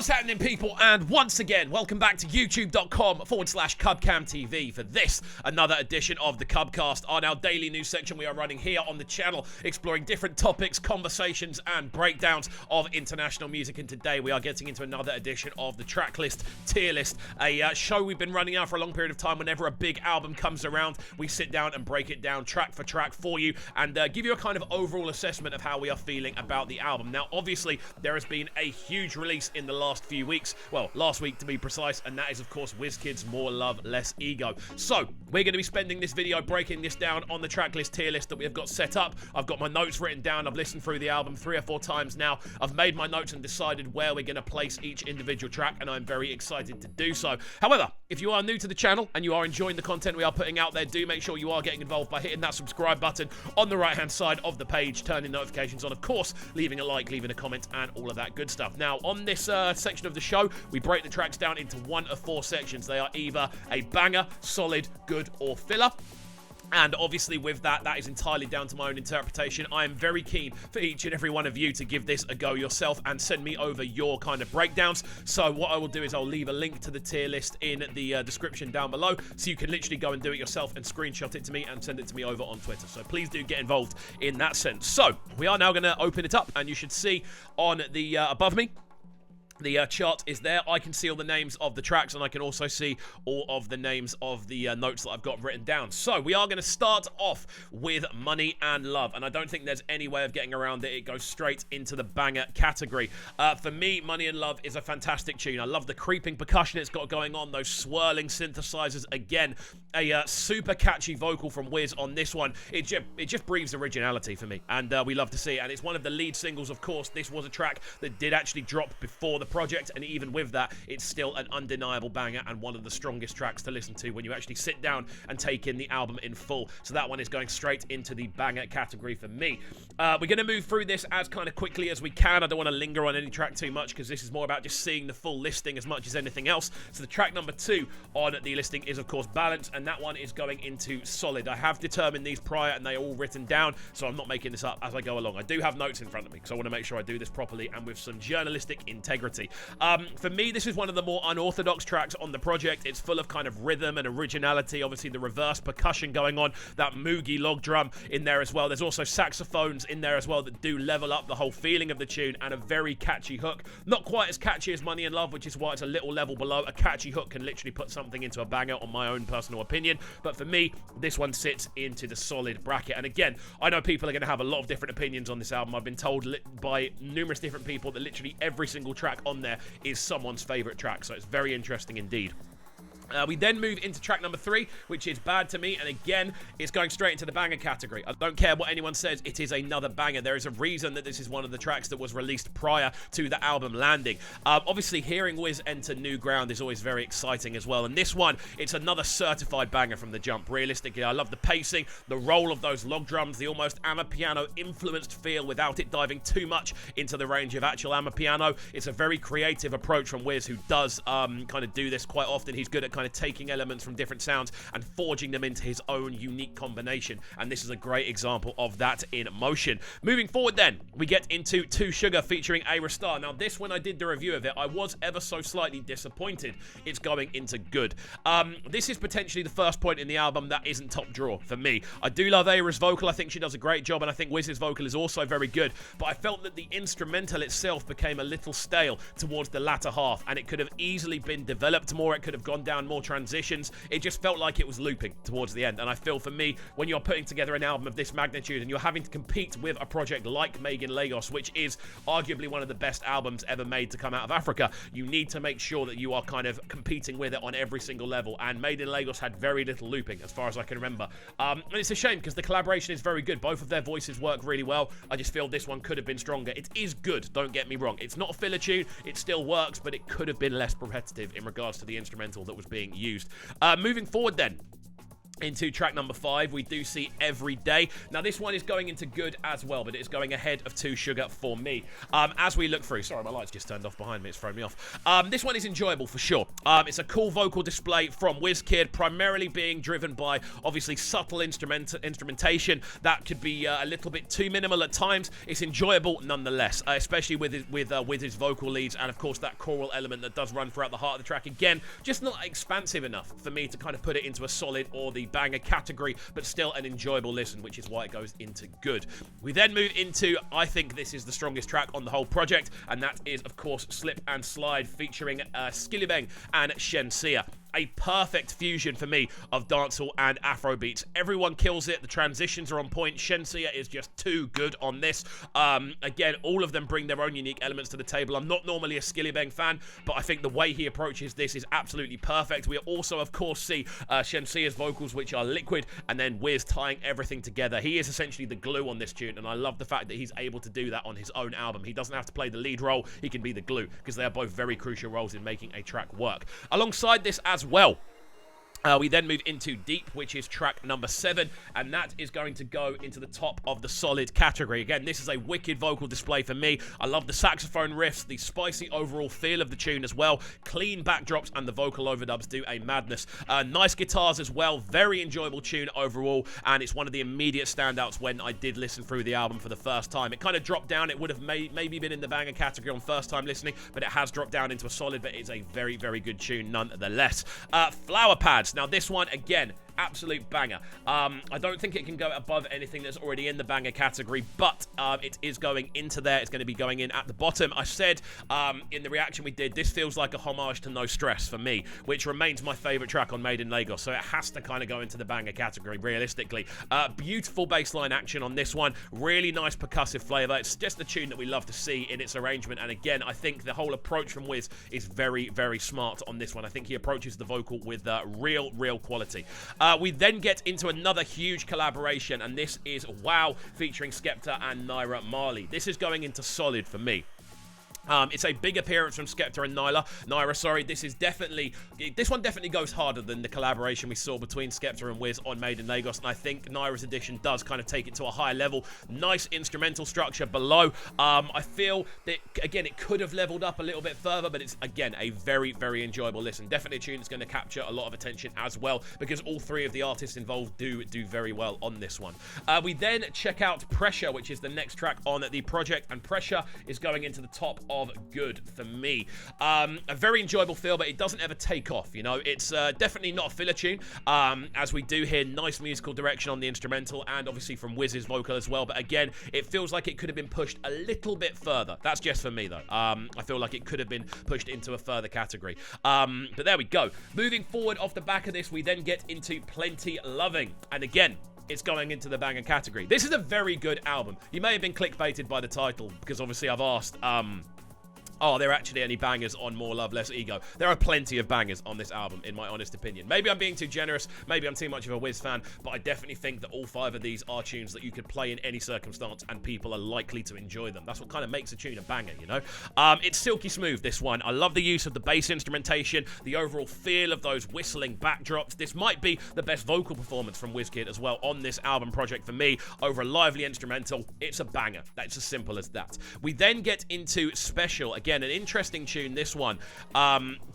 What's happening, people? And once again, welcome back to youtube.com/CubCamTV for this, another edition of the Cubcast, our now daily news section we are running here on the channel, exploring different topics, conversations, and breakdowns of international music. And today we are getting into another edition of the track list, tier list, a show we've been running out for a long period of time. Whenever a big album comes around, we sit down and break it down track for track for you and give you a kind of overall assessment of how we are feeling about the album. Now, obviously, there has been a huge release in the last few weeks, well, last week to be precise, and that is of course WizKid's More Love Less Ego. So we're going to be spending this video breaking this down on the tracklist tier list that we have got set up. I've got my notes written down, I've listened through the album 3 or 4 times now, I've made my notes and decided where we're going to place each individual track, and I'm very excited to do so. However, if you are new to the channel and you are enjoying the content we are putting out there, do make sure you are getting involved by hitting that subscribe button on the right hand side of the page, turning notifications on, of course, leaving a like, leaving a comment, and all of that good stuff. Now, on this section of the show, we break the tracks down into 1 of 4 sections. They are either a banger, solid, good, or filler. And obviously with that is entirely down to my own interpretation. I am very keen for each and every one of you to give this a go yourself and send me over your kind of breakdowns. So what I will do is I'll leave a link to the tier list in the description down below, so you can literally go and do it yourself and screenshot it to me and send it to me over on Twitter. So please do get involved in that sense. So we are now going to open it up, and you should see on the above me, the chart is there. I can see all the names of the tracks, and I can also see all of the names of the notes that I've got written down. So we are going to start off with Money and Love, and I don't think there's any way of getting around it. It goes straight into the banger category. For me, Money and Love is a fantastic tune. I love the creeping percussion it's got going on, those swirling synthesizers. Again, a super catchy vocal from Wiz on this one. It just breathes originality for me, and we love to see it. And it's one of the lead singles, of course. This was a track that did actually drop before the project, and even with that, it's still an undeniable banger and one of the strongest tracks to listen to when you actually sit down and take in the album in full. So that one is going straight into the banger category for me. We're going to move through this as kind of quickly as we can. I don't want to linger on any track too much, because this is more about just seeing the full listing as much as anything else. So the track number 2 on the listing is of course Balance, and that one is going into Solid. I have determined these prior, and they are all written down, so I'm not making this up as I go along. I do have notes in front of me, because I want to make sure I do this properly and with some journalistic integrity. For me, this is one of the more unorthodox tracks on the project. It's full of kind of rhythm and originality. Obviously, the reverse percussion going on, that Moogie log drum in there as well. There's also saxophones in there as well that do level up the whole feeling of the tune, and a very catchy hook. Not quite as catchy as Money and Love, which is why it's a little level below. A catchy hook can literally put something into a banger, on my own personal opinion. But for me, this one sits into the solid bracket. And again, I know people are going to have a lot of different opinions on this album. I've been told by numerous different people that literally every single track on there is someone's favorite track, so it's very interesting indeed. We then move into track number 3, which is Bad to Me, and again, it's going straight into the banger category. I don't care what anyone says, it is another banger. There is a reason that this is one of the tracks that was released prior to the album landing. Obviously, hearing Wiz enter new ground is always very exciting as well, and this one, it's another certified banger from the jump. Realistically, I love the pacing, the roll of those log drums, the almost Amapiano influenced feel without it diving too much into the range of actual Amapiano. It's a very creative approach from Wiz, who does kind of do this quite often. He's good at kind of taking elements from different sounds and forging them into his own unique combination, and this is a great example of that in motion. Moving forward then, we get into Too Sugar featuring Ayra Starr. Now this, when I did the review of it, I was ever so slightly disappointed it's going into good. This is potentially the first point in the album that isn't top drawer for me. I do love Ayra's vocal, I think she does a great job, and I think Wiz's vocal is also very good, but I felt that the instrumental itself became a little stale towards the latter half, and it could have easily been developed more, it could have gone down more transitions. It just felt like it was looping towards the end, and I feel for me, when you're putting together an album of this magnitude and you're having to compete with a project like Made in Lagos, which is arguably one of the best albums ever made to come out of Africa, you need to make sure that you are kind of competing with it on every single level, and Made in Lagos had very little looping as far as I can remember, and it's a shame because the collaboration is very good. Both of their voices work really well. I just feel this one could have been stronger. It is good, don't get me wrong, it's not a filler tune, it still works, but it could have been less repetitive in regards to the instrumental that was being used. Moving forward then, Into track number 5, we do see Every Day. Now, this one is going into good as well, but it's going ahead of 2 Sugar for me. As we look through, sorry, my light's just turned off behind me, it's thrown me off. This one is enjoyable for sure. It's a cool vocal display from WizKid, primarily being driven by, obviously, subtle instrumentation that could be a little bit too minimal at times. It's enjoyable nonetheless, especially with his vocal leads and, of course, that choral element that does run throughout the heart of the track. Again, just not expansive enough for me to kind of put it into a solid or the banger category, but still an enjoyable listen, which is why it goes into good. We then move into, I think this is the strongest track on the whole project, and that is, of course, Slip and Slide featuring Skillibeng and Shenseea. A perfect fusion for me of dancehall and Afrobeats. Everyone kills it. The transitions are on point. Shenseea is just too good on this. Again, all of them bring their own unique elements to the table. I'm not normally a Skillibeng fan, but I think the way he approaches this is absolutely perfect. We also, of course, see Shenseea's vocals, which are liquid, and then Wiz tying everything together. He is essentially the glue on this tune, and I love the fact that he's able to do that on his own album. He doesn't have to play the lead role. He can be the glue, because they are both very crucial roles in making a track work. Alongside this as well, we then move into Deep, which is track number 7, and that is going to go into the top of the solid category. Again, this is a wicked vocal display for me. I love the saxophone riffs, the spicy overall feel of the tune as well. Clean backdrops and the vocal overdubs do a madness. Nice guitars as well. Very enjoyable tune overall, and it's one of the immediate standouts when I did listen through the album for the first time. It kind of dropped down. It would have maybe been in the banger category on first time listening, but it has dropped down into a solid, but it's a very, very good tune nonetheless. Flower Pads. Now, this one, again, absolute banger. I don't think it can go above anything that's already in the banger category, but it is going into there. It's going to be going in at the bottom. I said in the reaction we did, this feels like a homage to No Stress for me, which remains my favorite track on Made in Lagos, so it has to kind of go into the banger category realistically. Beautiful bassline action on this one. Really nice percussive flavor. It's just a tune that we love to see in its arrangement, and again, I think the whole approach from Wiz is very, very smart on this one. I think he approaches the vocal with real quality. We then get into another huge collaboration, and this is Wow featuring Skepta and Naira Marley. This is going into solid for me. It's a big appearance from Skepta and Naira, sorry. This one definitely goes harder than the collaboration we saw between Skepta and Wiz on Made in Lagos, and I think Naira's edition does kind of take it to a higher level. Nice instrumental structure below. I feel that, again, it could have leveled up a little bit further, but it's, again, a very, very enjoyable listen. Definitely a tune that's going to capture a lot of attention as well, because all 3 of the artists involved do very well on this one. We then check out Pressure, which is the next track on the project, and Pressure is going into the top of good for me. A very enjoyable feel, but it doesn't ever take off, you know. It's definitely not a filler tune, as we do hear nice musical direction on the instrumental, and obviously from Wiz's vocal as well, but again, it feels like it could have been pushed a little bit further. That's just for me, though. I feel like it could have been pushed into a further category. But there we go. Moving forward off the back of this, we then get into Plenty Loving, and again, it's going into the banger category. This is a very good album. You may have been clickbaited by the title, because obviously I've asked, are there actually any bangers on More Love, Less Ego? There are plenty of bangers on this album, in my honest opinion. Maybe I'm being too generous, maybe I'm too much of a Wiz fan, but I definitely think that all 5 of these are tunes that you could play in any circumstance and people are likely to enjoy them. That's what kind of makes a tune a banger, you know? It's silky smooth, this one. I love the use of the bass instrumentation, the overall feel of those whistling backdrops. This might be the best vocal performance from WizKid as well on this album project for me, over a lively instrumental. It's a banger. That's as simple as that. We then get into Special. Again, an interesting tune, this one,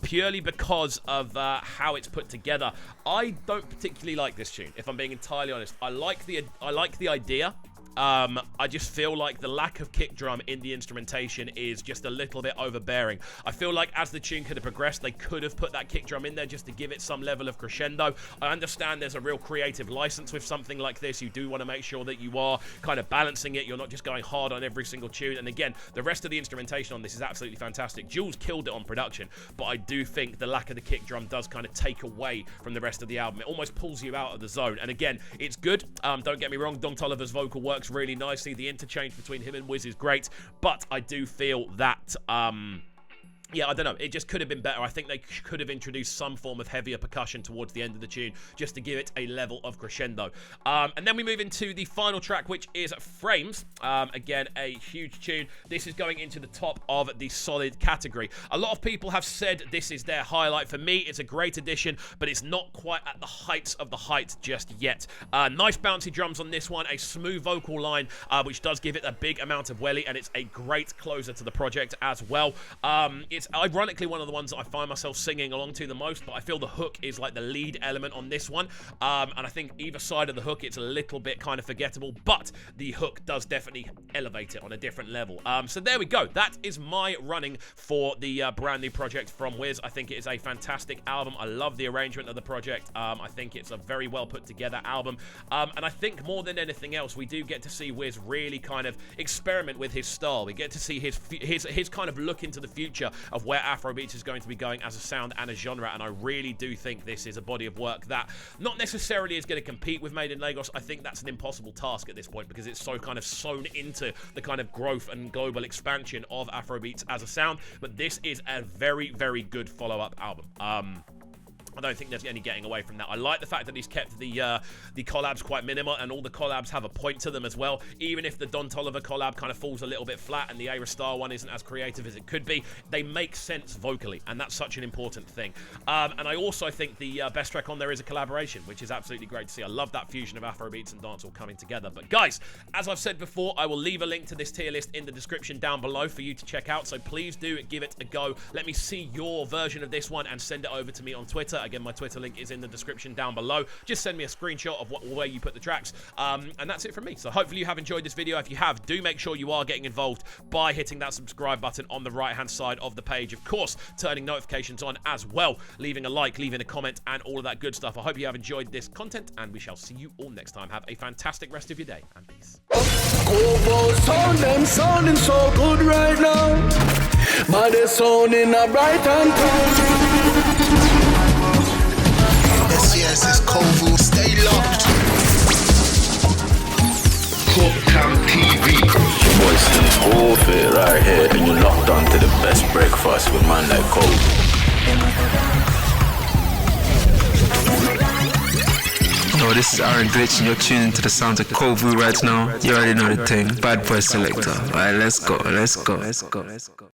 purely because of how it's put together. I don't particularly like this tune, if I'm being entirely honest. I like the idea. I just feel like the lack of kick drum in the instrumentation is just a little bit overbearing. I feel like as the tune could have progressed, they could have put that kick drum in there just to give it some level of crescendo. I understand there's a real creative license with something like this. You do want to make sure that you are kind of balancing it. You're not just going hard on every single tune. And again, the rest of the instrumentation on this is absolutely fantastic. Jules killed it on production, but I do think the lack of the kick drum does kind of take away from the rest of the album. It almost pulls you out of the zone. And again, it's good. Don't get me wrong, Don Toliver's vocal works really nicely. The interchange between him and Wiz is great, but I do feel that yeah, I don't know. It just could have been better. I think they could have introduced some form of heavier percussion towards the end of the tune just to give it a level of crescendo. And then we move into the final track, which is Frames. Again, a huge tune. This is going into the top of the solid category. A lot of people have said this is their highlight. For me, it's a great addition, but it's not quite at the heights of the height just yet. Nice bouncy drums on this one, a smooth vocal line, which does give it a big amount of welly, and it's a great closer to the project as well. It's ironically one of the ones that I find myself singing along to the most, but I feel the hook is like the lead element on this one, and I think either side of the hook, it's a little bit kind of forgettable, but the hook does definitely elevate it on a different level. So there we go. That is my running for the brand new project from Wiz. I think it is a fantastic album. I love the arrangement of the project. I think it's a very well put together album, and I think more than anything else, we do get to see Wiz really kind of experiment with his style. We get to see his kind of look into the future of where Afrobeats is going to be going as a sound and a genre, and I really do think this is a body of work that not necessarily is going to compete with Made in Lagos. I think that's an impossible task at this point because it's so kind of sewn into the kind of growth and global expansion of Afrobeats as a sound, but this is a very, very good follow-up album. I don't think there's any getting away from that. I like the fact that he's kept the collabs quite minimal, and all the collabs have a point to them as well. Even if the Don Toliver collab kind of falls a little bit flat and the Ayra Starr one isn't as creative as it could be, they make sense vocally, and that's such an important thing. And I also think the best track on there is a collaboration, which is absolutely great to see. I love that fusion of Afrobeats and dancehall coming together. But guys, as I've said before, I will leave a link to this tier list in the description down below for you to check out, so please do give it a go. Let me see your version of this one and send it over to me on Twitter. Again, my Twitter link is in the description down below. Just send me a screenshot of where you put the tracks, and that's it from me. So hopefully you have enjoyed this video. If you have, do make sure you are getting involved by hitting that subscribe button on the right hand side of the page. Of course, turning notifications on as well, leaving a like, leaving a comment, and all of that good stuff. I hope you have enjoyed this content, and we shall see you all next time. Have a fantastic rest of your day, and peace. Sounding so good right now. But they're sounding a bright and Yes, it's Kovu. Stay locked. Cooktown TV. Boys in Ophir right here, and you're locked on to the best breakfast with man like Kovu. Yo, this is Aaron Glitch, and you're tuning to the sounds of Kovu right now. You already know the thing. Bad boy selector. Alright, let's go.